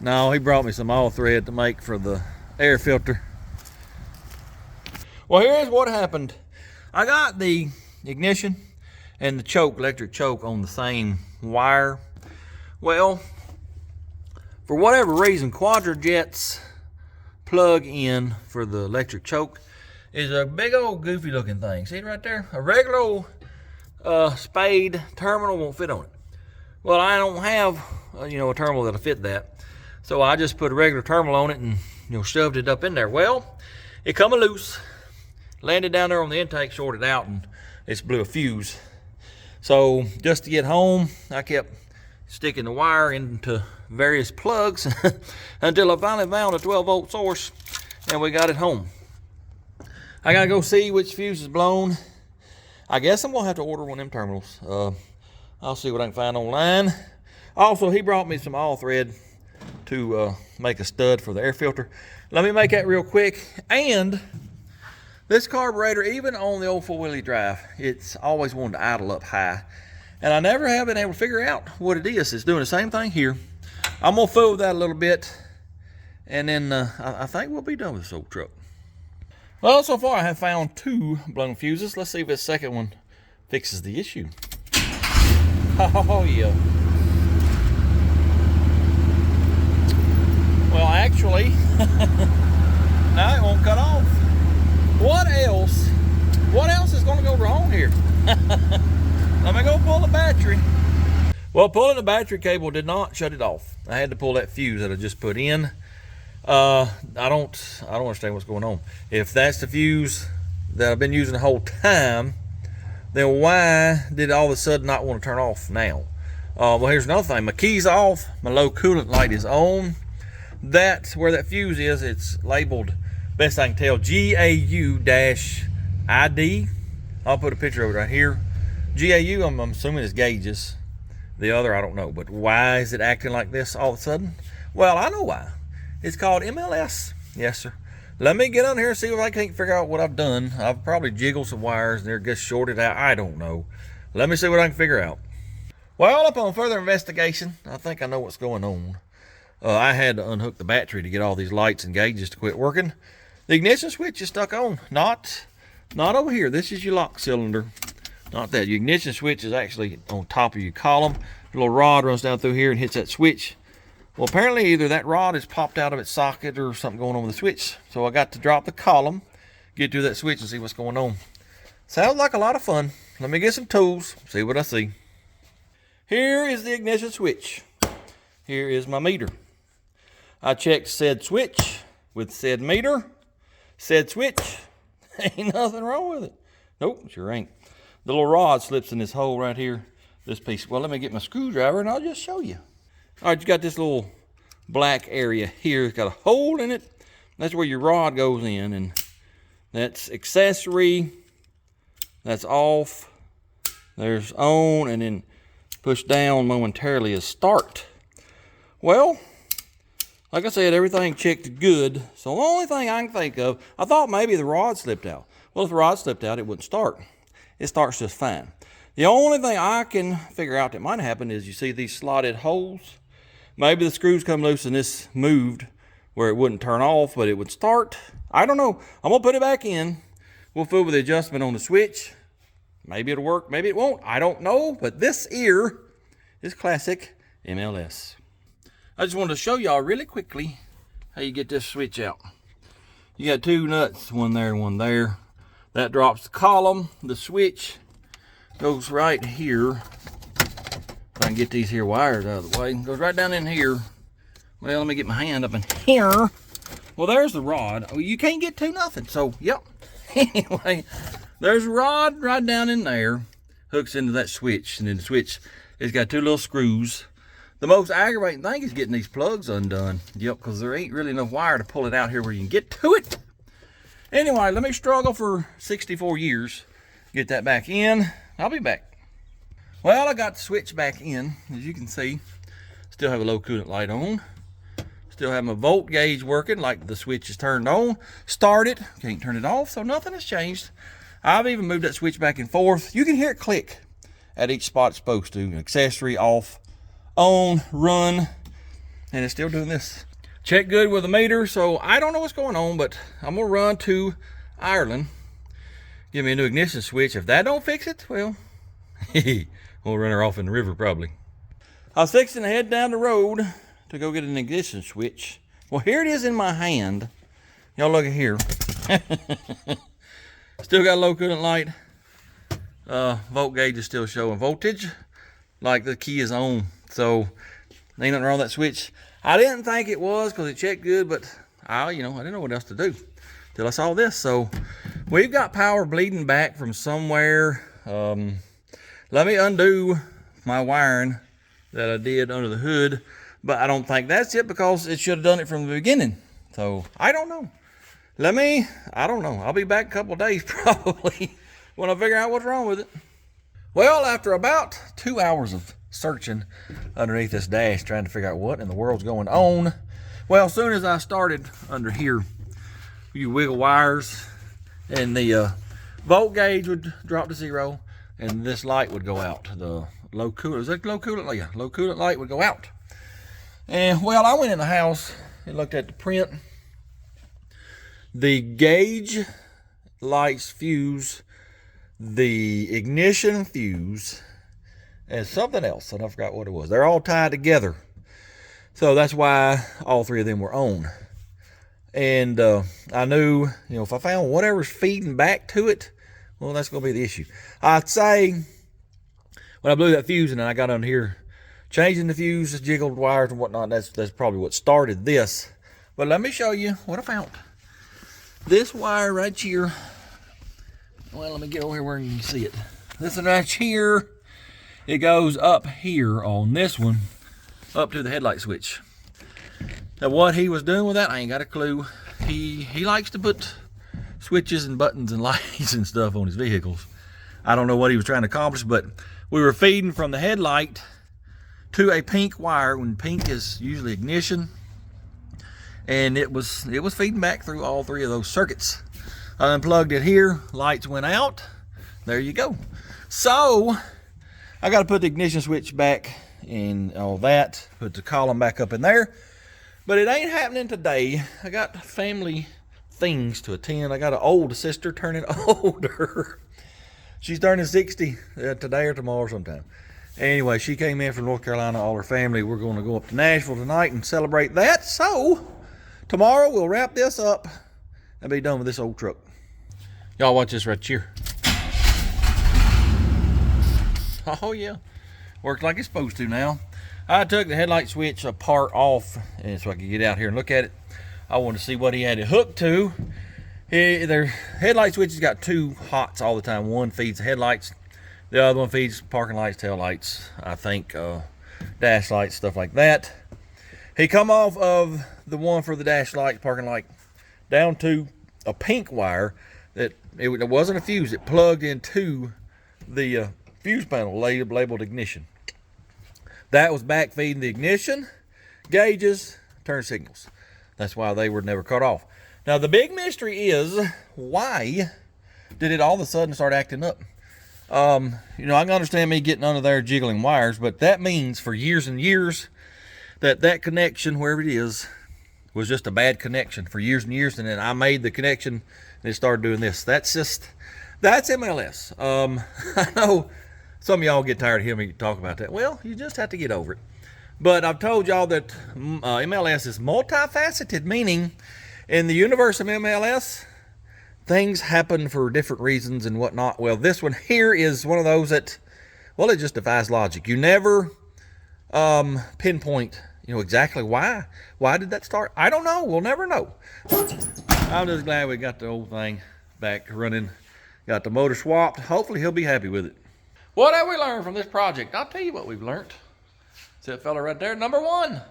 No, he brought me some all thread to make for the air filter. Well, here's what happened. I got the ignition and the choke, electric choke, on the same wire. Well, for whatever reason, Quadrajet's plug in for the electric choke is a big old goofy looking thing. See it right there? A regular old spade terminal won't fit on it. Well, I don't have a terminal that'll fit that, so I just put a regular terminal on it and shoved it up in there. Well, it come loose, landed down there on the intake, shorted out, and it blew a fuse. So just to get home, I kept sticking the wire into various plugs until I finally found a 12-volt source, and we got it home. I gotta go see which fuse is blown. I guess I'm gonna have to order one of them terminals. I'll see what I can find online. Also, he brought me some all thread to make a stud for the air filter. let me make that real quick. And this carburetor, even on the old 4-wheel drive, it's always wanted to idle up high. And I never have been able to figure out what it is. It's doing the same thing here. I'm gonna fool with that a little bit, and then I think we'll be done with this old truck. Well, so far I have found 2 blown fuses. Let's see if this second one fixes the issue. Oh yeah. Well, actually, now it won't cut off. What else? What else is gonna go wrong here? Let me go pull the battery. Well, pulling the battery cable did not shut it off. I had to pull that fuse that I just put in. I don't understand what's going on. If that's the fuse that I've been using the whole time, then why did it all of a sudden not want to turn off now? Well, here's another thing. My key's off. My low coolant light is on. That's where that fuse is. It's labeled, best I can tell, GAU-ID. I'll put a picture of it right here. GAU, I'm assuming is gauges. The other, I don't know. But why is it acting like this all of a sudden? Well, I know why. It's called MLS. Yes, sir. Let me get on here and see if I can't figure out what I've done. I've probably jiggled some wires and they're just shorted out. I don't know. Let me see what I can figure out. Well, upon further investigation, I think I know what's going on. I had to unhook the battery to get all these lights and gauges to quit working. The ignition switch is stuck on. Not over here. This is your lock cylinder. Not that. Your ignition switch is actually on top of your column. A little rod runs down through here and hits that switch. Well, apparently either that rod is popped out of its socket or something going on with the switch. So I got to drop the column, get to that switch and see what's going on. Sounds like a lot of fun. Let me get some tools, see what I see. Here is the ignition switch. Here is my meter. I checked said switch with said meter, said switch. Ain't nothing wrong with it. Nope, sure ain't. The little rod slips in this hole right here, this piece. Well, let me get my screwdriver and I'll just show you. All right, you got this little black area here. It's got a hole in it. That's where your rod goes in, and that's accessory. That's off. There's on, and then push down momentarily is start. Well, like I said, everything checked good. So the only thing I can think of, I thought maybe the rod slipped out. Well, if the rod slipped out, it wouldn't start. It starts just fine. The only thing I can figure out that might happen is you see these slotted holes. Maybe the screws come loose and this moved where it wouldn't turn off, but it would start. I don't know. I'm going to put it back in. We'll fool with the adjustment on the switch. Maybe it'll work. Maybe it won't. I don't know. But this ear is classic MLS. I just wanted to show y'all really quickly how you get this switch out. You got 2 nuts, one there and one there. That drops the column. The switch goes right here. If I can get these here wires out of the way. It goes right down in here. Well, let me get my hand up in here. Well, there's the rod. Oh, you can't get to nothing. So, yep. Anyway, there's a rod right down in there. Hooks into that switch. And then the switch has got 2 little screws. The most aggravating thing is getting these plugs undone. Yep, because there ain't really enough wire to pull it out here where you can get to it. Anyway, let me struggle for 64 years. Get that back in. I'll be back. Well, I got the switch back in, as you can see. Still have a low coolant light on. Still have my volt gauge working, like the switch is turned on. Start it, can't turn it off, so nothing has changed. I've even moved that switch back and forth. You can hear it click at each spot it's supposed to. Accessory, off, on, run, and it's still doing this. Check good with the meter, so I don't know what's going on, but I'm gonna run to Ireland. Give me a new ignition switch. If that don't fix it, well, we'll run her off in the river probably. I was fixing to head down the road to go get an ignition switch. Well, here it is in my hand. Y'all look at here. Still got a low coolant light. Volt gauge is still showing voltage, like the key is on. So ain't nothing wrong with that switch. I didn't think it was because it checked good, but I didn't know what else to do till I saw this. So we've got power bleeding back from somewhere. Let me undo my wiring that I did under the hood, but I don't think that's it because it should have done it from the beginning. So I don't know. I don't know. I'll be back a couple of days probably when I figure out what's wrong with it. Well, after about 2 hours of searching underneath this dash, trying to figure out what in the world's going on, Well, as soon as I started under here, you wiggle wires and the volt gauge would drop to 0 and this light would go out. The low coolant, is that low coolant? Yeah, low coolant light would go out. And well, I went in the house and looked at the print. The gauge lights fuse, the ignition fuse, and something else, and I forgot what it was. They're all tied together. So that's why all three of them were on. And I knew, you know, if I found whatever's feeding back to it, well, that's going to be the issue. I'd say when I blew that fuse and I got on here, changing the fuse, jiggled wires and whatnot, that's probably what started this. But let me show you what I found. This wire right here, well, let me get over here where you can see it. This one right here, it goes up here on this one, up to the headlight switch. Now what he was doing with that, I ain't got a clue. He likes to put switches and buttons and lights and stuff on his vehicles. I don't know what he was trying to accomplish, but we were feeding from the headlight to a pink wire, when pink is usually ignition, and it was feeding back through all three of those circuits. I unplugged it here, lights went out, there you go. So I got to put the ignition switch back and all that, put the column back up in there, but it ain't happening today. I got family things to attend. I got an older sister turning older. She's turning 60 today or tomorrow sometime. Anyway, she came in from North Carolina, all her family. We're going to go up to Nashville tonight and celebrate that. So tomorrow we'll wrap this up and be done with this old truck. Y'all watch this right here. Oh yeah, works like it's supposed to now. I took the headlight switch apart off and so I could get out here and look at it. I wanted to see what he had it hooked to. Their headlight switch has got two hots all the time. One feeds the headlights, the other one feeds parking lights, tail lights, I think dash lights, stuff like that. He come off of the one for the dash light, parking light, down to a pink wire that it wasn't a fuse. It plugged into the fuse panel labeled ignition. That was back feeding the ignition, gauges, turn signals. That's why they were never cut off. Now the big mystery is, why did it all of a sudden start acting up? You know, I can understand me getting under there jiggling wires, but that means for years and years that connection, wherever it is, was just a bad connection for years and years. And then I made the connection and it started doing this. That's MLS. I know some of y'all get tired of hearing me talk about that. Well, you just have to get over it. But I've told y'all that MLS is multifaceted, meaning in the universe of MLS, things happen for different reasons and whatnot. Well, this one here is one of those that, well, it just defies logic. You never pinpoint, you know, exactly why. Why did that start? I don't know. We'll never know. I'm just glad we got the old thing back running. Got the motor swapped. Hopefully he'll be happy with it. What have we learned from this project? I'll tell you what we've learned. See that fella right there? Number one,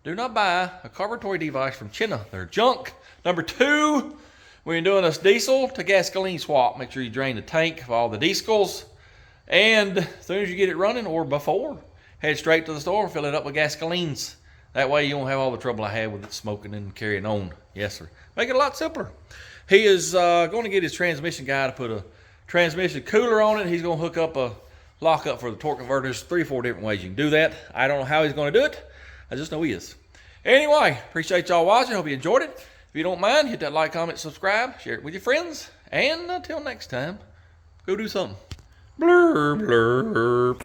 do not buy a carburetor device from China. They're junk. Number two, when you're doing a diesel to gasoline swap, make sure you drain the tank of all the diesels. And as soon as you get it running, or before, head straight to the store, fill it up with gasolines. That way you won't have all the trouble I had with it smoking and carrying on. Yes, sir. Make it a lot simpler. He is going to get his transmission guy to put a transmission cooler on it. He's going to hook up a lockup for the torque converter. There's 3 or 4 different ways you can do that. I don't know how he's going to do it. I just know he is. Anyway, appreciate y'all watching. Hope you enjoyed it. If you don't mind, hit that like, comment, subscribe, share it with your friends. And until next time, go do something. Blur, blur.